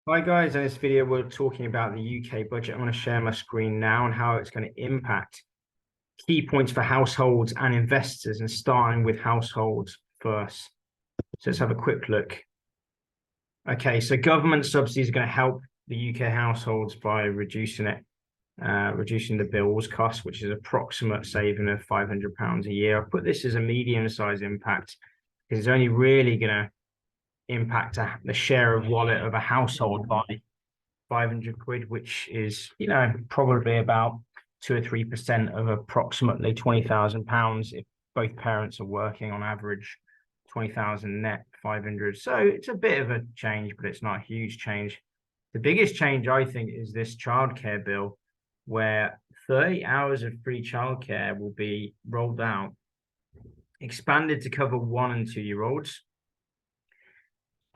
Hi guys, in this video we're talking about the UK budget. I'm going to share my screen now and how it's going to impact key points for households and investors, and starting with households first. So let's have a quick look. Okay, so government subsidies are going to help the UK households by reducing reducing the bills cost, which is approximate saving of £500 a year. I've put this as a medium-sized impact because it's only really going to impact the share of wallet of a household by 500 quid, which is, probably about 2 or 3% of approximately £20,000 if both parents are working on average 20,000 net 500. So it's a bit of a change, but it's not a huge change. The biggest change, I think, is this childcare bill, where 30 hours of free childcare will be rolled out, expanded to cover 1 and 2 year olds,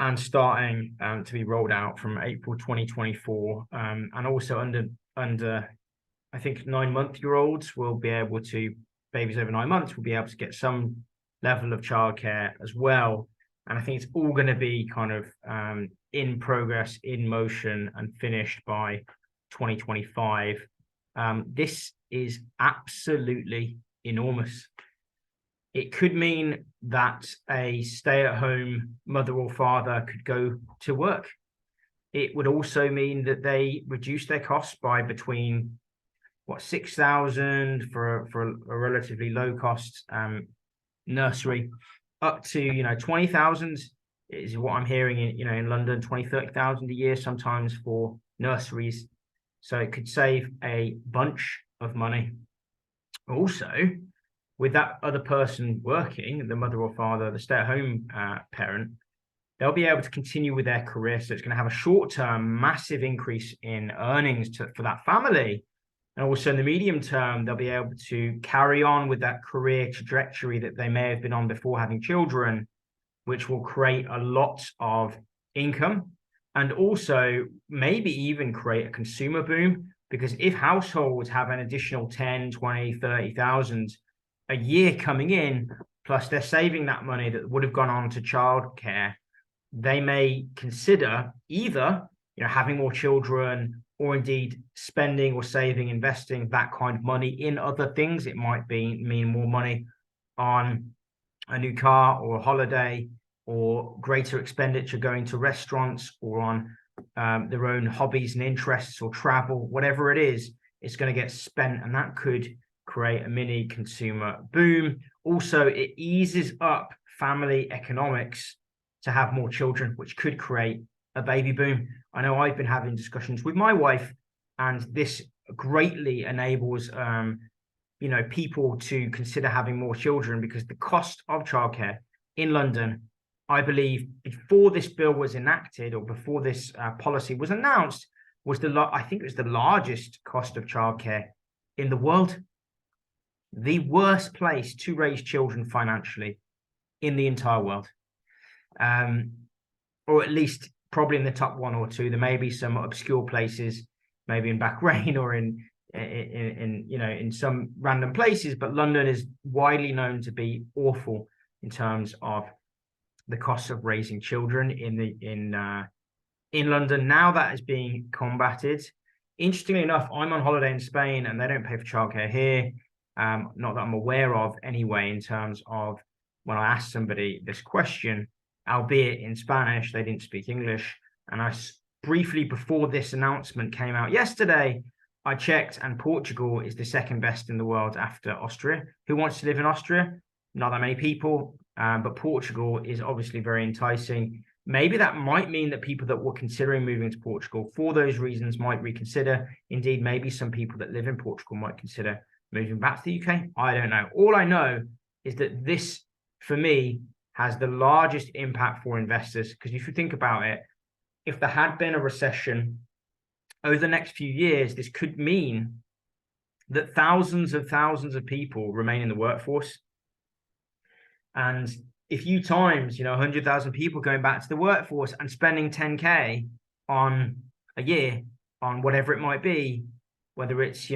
and starting to be rolled out from April 2024, and also under I think 9-month-year-olds will be able to, babies over 9 months will be able to get some level of childcare as well. And I think it's all going to be kind of in progress, in motion, and finished by 2025. This is absolutely enormous. It could mean that a stay-at-home mother or father could go to work. It would also mean that they reduce their costs by between 6,000 for a relatively low cost nursery, up to 20,000 is what I'm hearing in London, 20-30,000 a year sometimes for nurseries. So it could save a bunch of money. Also, with that other person working, the mother or father, the stay-at-home parent, they'll be able to continue with their career. So it's going to have a short-term massive increase in earnings for that family. And also in the medium term, they'll be able to carry on with that career trajectory that they may have been on before having children, which will create a lot of income, and also maybe even create a consumer boom. Because if households have an additional 10, 20, 30,000 a year coming in, plus they're saving that money that would have gone on to childcare, they may consider either having more children, or indeed spending or saving, investing that kind of money in other things. It might mean more money on a new car or a holiday, or greater expenditure going to restaurants, or on their own hobbies and interests, or travel, whatever it is, it's going to get spent, and that could create a mini consumer boom. Also, it eases up family economics to have more children, which could create a baby boom. I know I've been having discussions with my wife, and this greatly enables people to consider having more children, because the cost of childcare in London, I believe, before this bill was enacted, or before this policy was announced, was I think it was the largest cost of childcare in the world. The worst place to raise children financially in the entire world, or at least probably in the top 1 or 2. There may be some obscure places, maybe in Bahrain, or in some random places, but London is widely known to be awful in terms of the cost of raising children in London. Now that is being combated. Interestingly enough, I'm on holiday in Spain, and they don't pay for childcare here. Not that I'm aware of anyway, in terms of when I asked somebody this question, albeit in Spanish, they didn't speak English. And I briefly, before this announcement came out yesterday, I checked, and Portugal is the second best in the world after Austria. Who wants to live in Austria? Not that many people, but Portugal is obviously very enticing. Maybe that might mean that people that were considering moving to Portugal for those reasons might reconsider. Indeed, maybe some people that live in Portugal might consider moving back to the UK. I don't know. All I know is that this, for me, has the largest impact for investors. Because if you think about it, if there had been a recession over the next few years, this could mean that thousands of people remain in the workforce. And if you times 100,000 people going back to the workforce and spending 10K on a year on whatever it might be, whether it's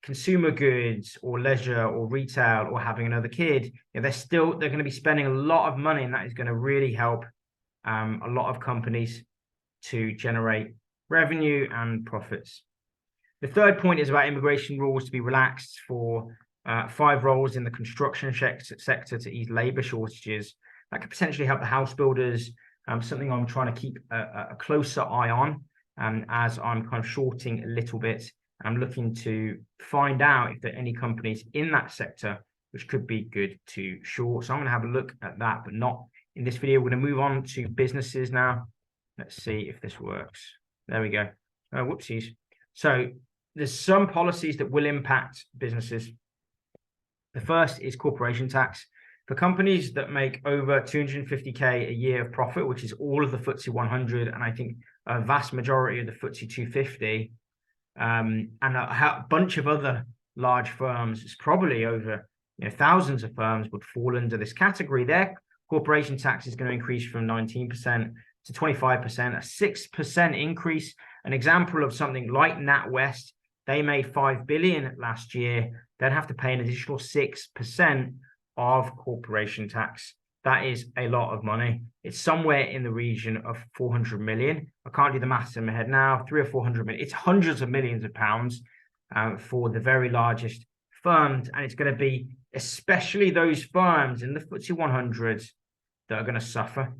consumer goods or leisure or retail or having another kid, they're going to be spending a lot of money, and that is going to really help a lot of companies. to generate revenue and profits. The third point is about immigration rules to be relaxed for 5 roles in the construction sector to ease labor shortages. That could potentially help the house builders, something I'm trying to keep a closer eye on as I'm kind of shorting a little bit. I'm looking to find out if there are any companies in that sector which could be good to short. So I'm going to have a look at that, but not in this video. We're going to move on to businesses now. Let's see if this works. There we go. Oh, whoopsies. So there's some policies that will impact businesses. The first is corporation tax. For companies that make over 250K a year of profit, which is all of the FTSE 100, and I think a vast majority of the FTSE 250, and a bunch of other large firms, it's probably over thousands of firms would fall under this category. Their corporation tax is going to increase from 19% to 25%, a 6% increase. An example of something like NatWest, they made 5 billion last year. They'd have to pay an additional 6% of corporation tax. That is a lot of money. It's somewhere in the region of 400 million. I can't do the maths in my head now, 300 or 400 million. It's hundreds of millions of pounds for the very largest firms. And it's going to be especially those firms in the FTSE 100 that are going to suffer.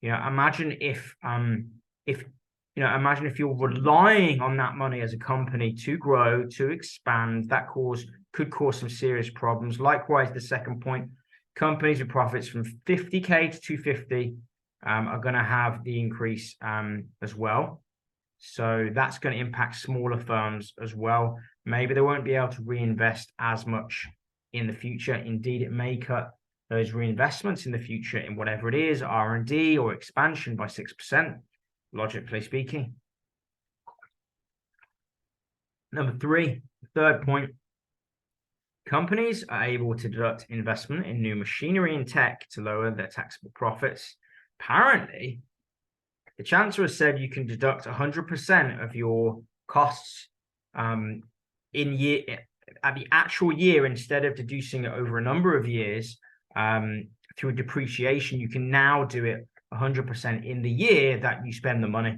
Imagine if imagine if you're relying on that money as a company to grow, to expand, that could cause some serious problems. Likewise, the second point, companies with profits from 50K to 250 are going to have the increase as well. So that's going to impact smaller firms as well. Maybe they won't be able to reinvest as much in the future. Indeed, it may cut those reinvestments in the future in whatever it is, R&D or expansion by 6%, logically speaking. Number 3, third point, companies are able to deduct investment in new machinery and tech to lower their taxable profits. Apparently, the Chancellor said you can deduct 100% of your costs at the actual year instead of deducing it over a number of years through depreciation. You can now do it 100% in the year that you spend the money.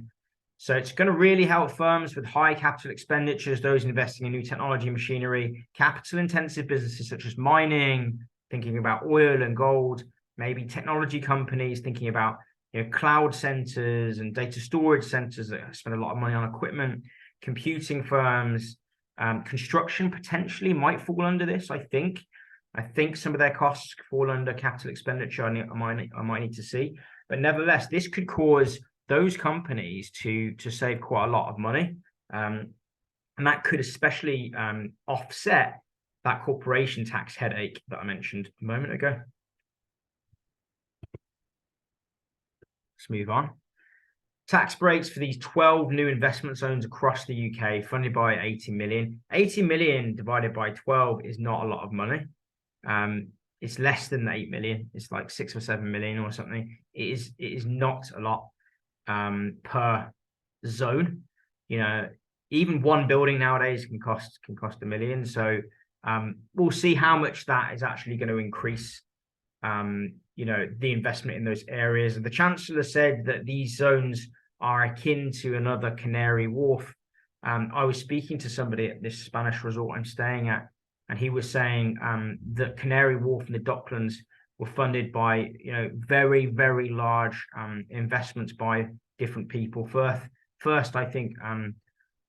So it's going to really help firms with high capital expenditures, those investing in new technology and machinery, capital-intensive businesses such as mining, thinking about oil and gold, maybe technology companies thinking about cloud centers and data storage centers that spend a lot of money on equipment, computing firms, construction potentially might fall under this. I think some of their costs fall under capital expenditure. I might need to see, but nevertheless, this could cause those companies to save quite a lot of money, and that could especially offset that corporation tax headache that I mentioned a moment ago. Let's move on. Tax breaks for these 12 new investment zones across the UK, funded by 80 million. 80 million divided by 12 is not a lot of money. It's less than 8 million. It's like 6 or 7 million or something. It is not a lot per zone. Even one building nowadays can cost $1 million. So we'll see how much that is actually going to increase the investment in those areas. And the Chancellor said that these zones are akin to another Canary Wharf. I was speaking to somebody at this Spanish resort I'm staying at, and he was saying that Canary Wharf and the Docklands were funded by very, very large investments by different people. First, I think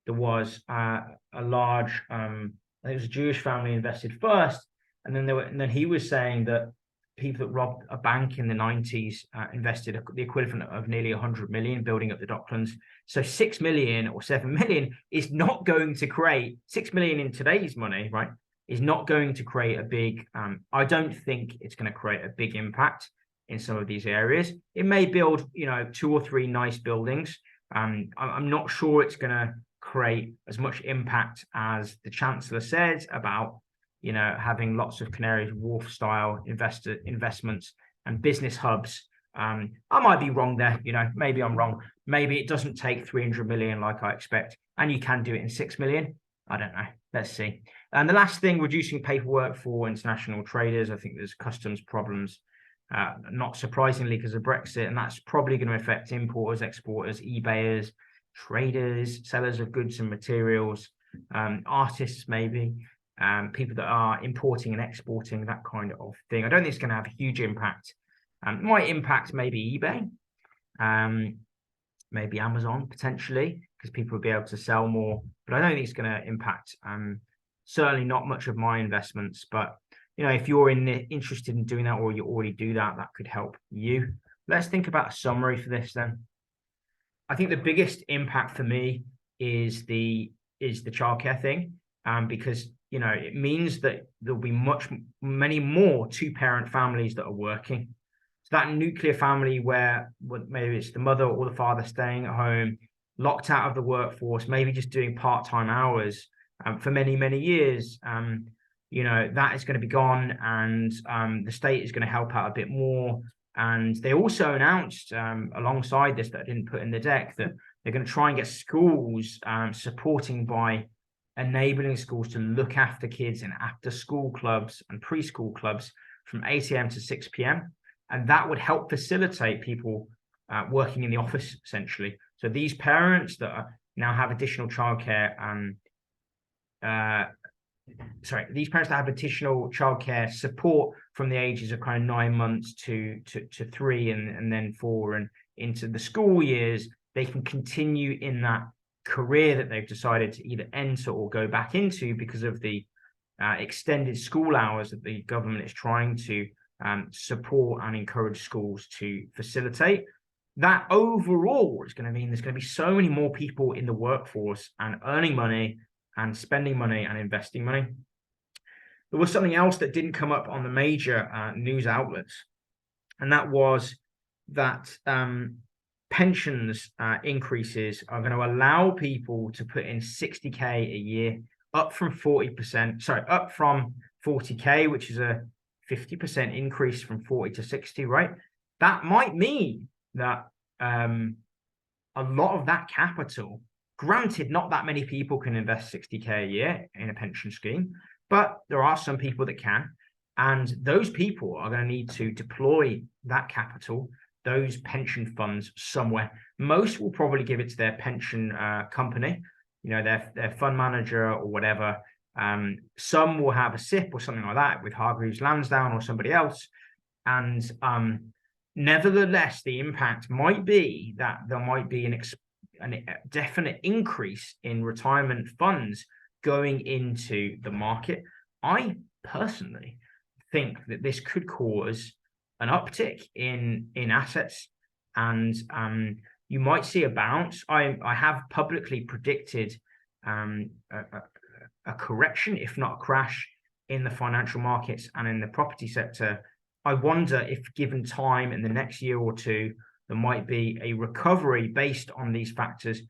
there was a large, I think it was a Jewish family invested first, and then he was saying that people that robbed a bank in the 90s invested the equivalent of nearly 100 million building up the Docklands. So 6 million or 7 million is not going to create 6 million in today's money, right? Is not going to create a big, I don't think it's going to create a big impact in some of these areas. It may build, 2 or 3 nice buildings. I'm not sure it's going to create as much impact as the Chancellor said about having lots of Canary Wharf style investments and business hubs. I might be wrong there, maybe I'm wrong. Maybe it doesn't take 300 million like I expect, and you can do it in 6 million. I don't know. Let's see. And the last thing, reducing paperwork for international traders. I think there's customs problems not surprisingly because of Brexit, and that's probably going to affect importers, exporters, eBayers, traders, sellers of goods and materials, artists maybe, people that are importing and exporting, that kind of thing. I don't think it's going to have a huge impact. It might impact maybe eBay, maybe Amazon potentially, because people will be able to sell more, but I don't think it's going to impact certainly not much of my investments. But if you're interested in doing that, or you already do that, that could help you. Let's think about a summary for this then. I think the biggest impact for me is the childcare thing, because it means that there'll be many more two-parent families that are working. So that nuclear family where maybe it's the mother or the father staying at home, locked out of the workforce, maybe just doing part-time hours for many, many years, that is going to be gone, and the state is going to help out a bit more. And they also announced alongside this, that I didn't put in the deck, that they're going to try and get schools supporting by enabling schools to look after kids in after school clubs and preschool clubs from 8 a.m. to 6 p.m. And that would help facilitate people working in the office, essentially. So these parents that now have additional childcare, these parents that have additional childcare support from the ages of kind of 9 months to 3 and then 4 and into the school years, they can continue in that career that they've decided to either enter or go back into because of the extended school hours that the government is trying to support and encourage schools to facilitate. That overall is going to mean there's going to be so many more people in the workforce and earning money and spending money and investing money. There was something else that didn't come up on the major news outlets, and that was that pensions increases are going to allow people to put in 60k a year, up from 40k, which is a 50% increase from 40 to 60, right? That might mean that a lot of that capital, granted, not that many people can invest 60k a year in a pension scheme, but there are some people that can. And those people are going to need to deploy that capital, those pension funds, somewhere. Most will probably give it to their pension company, their fund manager or whatever. Some will have a SIP or something like that with Hargreaves Lansdown or somebody else. And nevertheless, the impact might be that there might be a definite increase in retirement funds going into the market. I personally think that this could cause an uptick in assets, and you might see a bounce. I have publicly predicted a correction, if not a crash, in the financial markets and in the property sector. I wonder if, given time in the next year or two, there might be a recovery based on these factors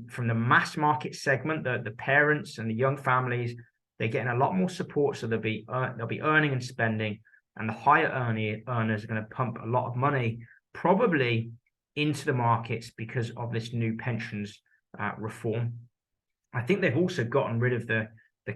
from the mass market segment. The parents and the young families, they're getting a lot more support, so they'll be earning and spending, and the higher earners are going to pump a lot of money probably into the markets because of this new pensions reform. I think they've also gotten rid of the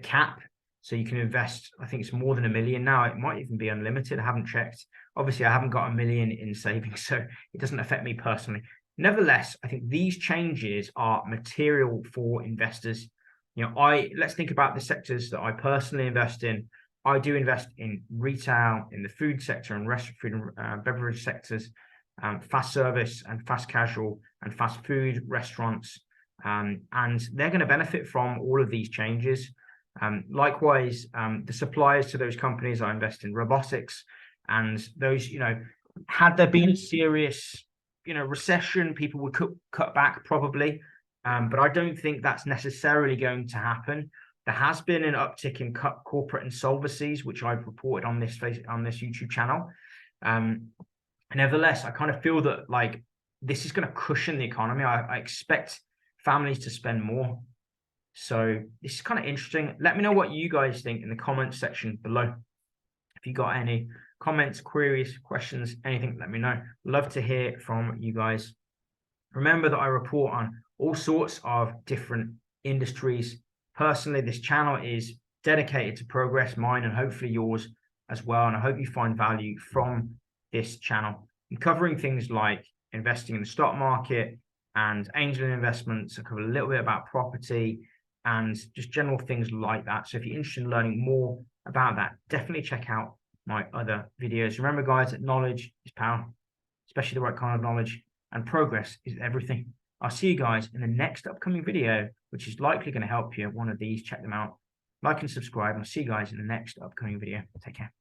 cap, so you can invest, I think it's more than $1 million now. It might even be unlimited. I haven't checked. Obviously, I haven't got $1 million in savings, so it doesn't affect me personally. Nevertheless, I think these changes are material for investors. Let's think about the sectors that I personally invest in. I do invest in retail, in the food sector and food and beverage sectors, fast service and fast casual and fast food restaurants. And they're going to benefit from all of these changes. Likewise, the suppliers to those companies, I invest in robotics, and those, had there been a serious, recession, people would cut back probably. But I don't think that's necessarily going to happen. There has been an uptick in corporate insolvencies, which I've reported on this YouTube channel. Nevertheless, I kind of feel that this is going to cushion the economy. I expect families to spend more. So this is kind of interesting. Let me know what you guys think in the comments section below. If you got any comments, queries, questions, anything, let me know. Love to hear from you guys. Remember that I report on all sorts of different industries. Personally, this channel is dedicated to progress, mine and hopefully yours as well. And I hope you find value from this channel. I'm covering things like investing in the stock market and angel investments. I cover a little bit about property and just general things like that. So if you're interested in learning more about that, definitely check out my other videos. Remember, guys, that knowledge is power, especially the right kind of knowledge, and progress is everything. I'll see you guys in the next upcoming video, which is likely going to help you. One of these, check them out. Like and subscribe, and I'll see you guys in the next upcoming video. Take care.